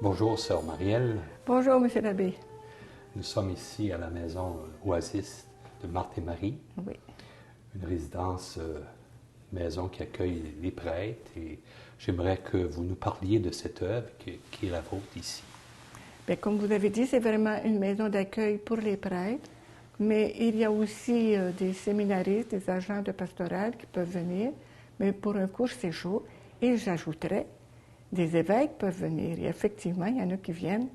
Bonjour, sœur Marielle. Bonjour, Monsieur l'abbé. Nous sommes ici à la maison Oasis de Marthe et Marie, Oui. une résidence, maison qui accueille les prêtres. Et j'aimerais que vous nous parliez de cette œuvre qui est la vôtre ici. Bien, comme vous avez dit, c'est vraiment une maison d'accueil pour les prêtres, mais il y a aussi des séminaristes, des agents de pastoral qui peuvent venir, mais pour un court séjour. Et j'ajouterais, des évêques peuvent venir. Et effectivement, il y en a qui viennent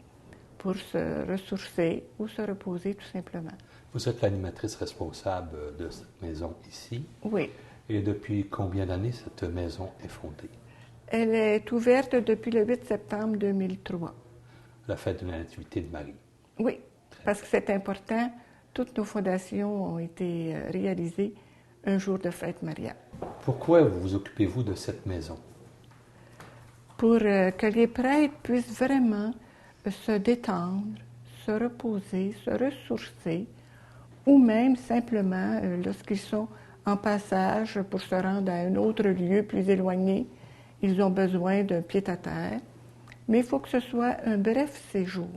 pour se ressourcer ou se reposer tout simplement. Vous êtes l'animatrice responsable de cette maison ici. Oui. Et depuis combien d'années cette maison est fondée? Elle est ouverte depuis le 8 septembre 2003. La fête de la Nativité de Marie. Oui, parce que c'est important. Toutes nos fondations ont été réalisées un jour de fête mariale. Pourquoi vous occupez-vous de cette maison? Pour que les prêtres puissent vraiment se détendre, se reposer, se ressourcer, ou même simplement, lorsqu'ils sont en passage pour se rendre à un autre lieu plus éloigné, ils ont besoin d'un pied-à-terre. Mais il faut que ce soit un bref séjour.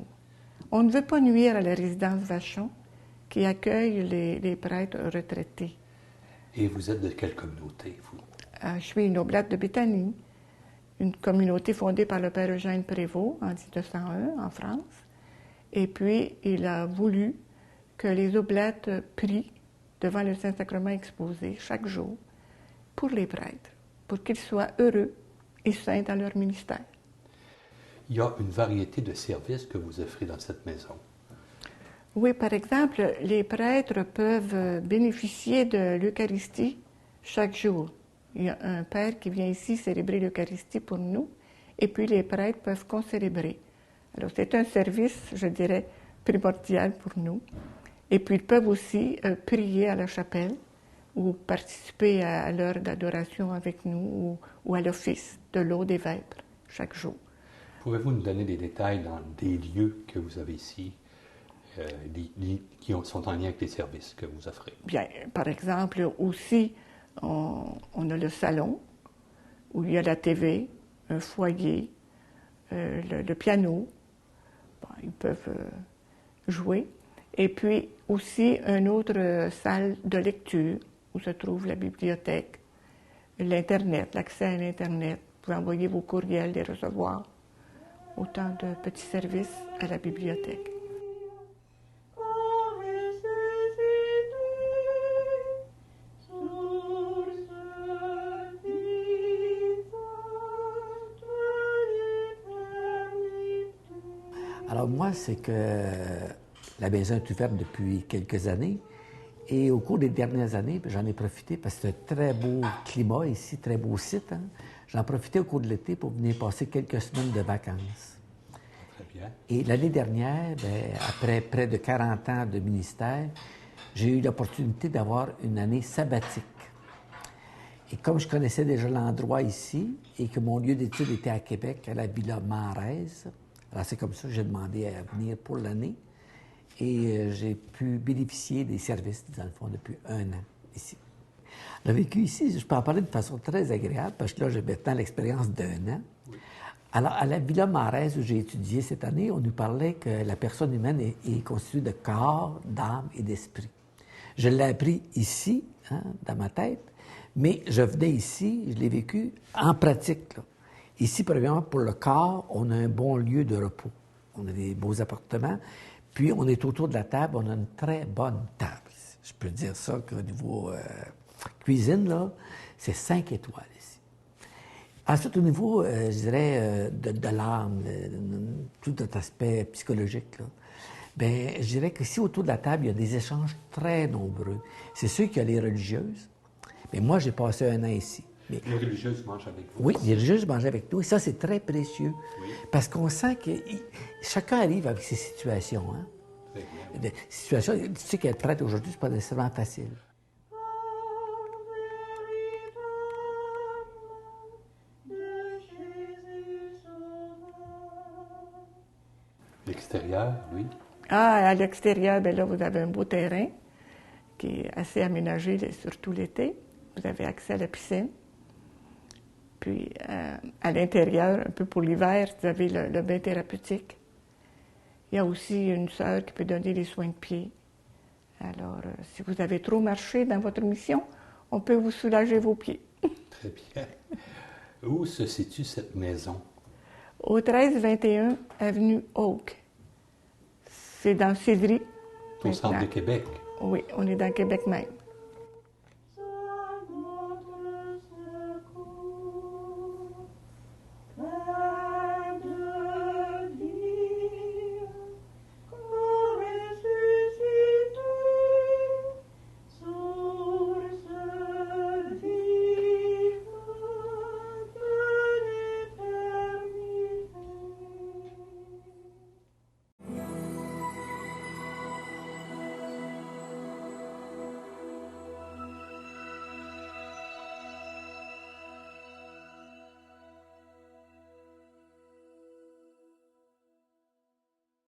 On ne veut pas nuire à la résidence Vachon qui accueille les prêtres retraités. Et vous êtes de quelle communauté, vous? Je suis une oblate de Béthanie, une communauté fondée par le père Eugène Prévost en 1901 en France. Et puis, il a voulu que les oblates prient devant le Saint-Sacrement exposé chaque jour pour les prêtres, pour qu'ils soient heureux et saints dans leur ministère. Il y a une variété de services que vous offrez dans cette maison. Oui, par exemple, les prêtres peuvent bénéficier de l'Eucharistie chaque jour. Il y a un père qui vient ici célébrer l'Eucharistie pour nous, et puis les prêtres peuvent concélébrer. Alors, c'est un service, je dirais, primordial pour nous. Et puis, ils peuvent aussi prier à la chapelle ou participer à l'heure d'adoration avec nous ou à l'office de l'eau des vêpres chaque jour. Pouvez-vous nous donner des détails dans des lieux que vous avez ici qui sont en lien avec les services que vous offrez? Bien, par exemple, aussi, on a le salon où il y a la TV, un foyer, le piano. Bon, ils peuvent jouer. Et puis aussi une autre salle de lecture où se trouve la bibliothèque, l'Internet, l'accès à l'Internet. Vous pouvez envoyer vos courriels, les recevoir. Autant de petits services à la bibliothèque. Alors moi, c'est que la maison est ouverte depuis quelques années et au cours des dernières années, j'en ai profité parce que c'est un très beau climat ici, très beau site. Hein? J'en profitais au cours de l'été pour venir passer quelques semaines de vacances. Très bien. Et l'année dernière, après près de 40 ans de ministère, j'ai eu l'opportunité d'avoir une année sabbatique. Et comme je connaissais déjà l'endroit ici et que mon lieu d'études était à Québec, à la Villa Marèze, alors c'est comme ça que j'ai demandé à venir pour l'année et j'ai pu bénéficier des services, dans le fond, depuis 1 an ici. Le vécu ici, je peux en parler de façon très agréable parce que là, j'ai maintenant l'expérience d'1 an. Oui. Alors, à la Villa Marèze où j'ai étudié cette année, on nous parlait que la personne humaine est constituée de corps, d'âme et d'esprit. Je l'ai appris ici, hein, dans ma tête, mais je venais ici, je l'ai vécu en pratique, là. Ici, premièrement, pour le corps, on a un bon lieu de repos. On a des beaux appartements. Puis, on est autour de la table, on a une très bonne table. Je peux dire ça qu'au niveau cuisine, là, c'est 5 étoiles ici. Ensuite, au niveau, je dirais, de l'âme, tout cet aspect psychologique, là, bien, je dirais que si autour de la table, il y a des échanges très nombreux. C'est sûr qu'il y a les religieuses, mais moi, j'ai passé 1 an ici. Mais les religieuses mangent avec vous? Oui, les religieuses mangent avec nous. Et ça, c'est très précieux. Oui. Parce qu'on sent que chacun arrive avec ses situations. Hein? Très bien. Des situations, tu sais qu'être prêtre aujourd'hui, c'est pas nécessairement facile. L'extérieur, oui. Ah, à l'extérieur, bien là, vous avez un beau terrain qui est assez aménagé, surtout l'été. Vous avez accès à la piscine. Puis, à l'intérieur, un peu pour l'hiver, vous avez le bain thérapeutique. Il y a aussi une sœur qui peut donner les soins de pied. Alors, si vous avez trop marché dans votre mission, on peut vous soulager vos pieds. Très bien. Où se situe cette maison? Au 1321 avenue Oak. C'est dans Cédry. Au centre de Québec. Oui, on est dans Québec même.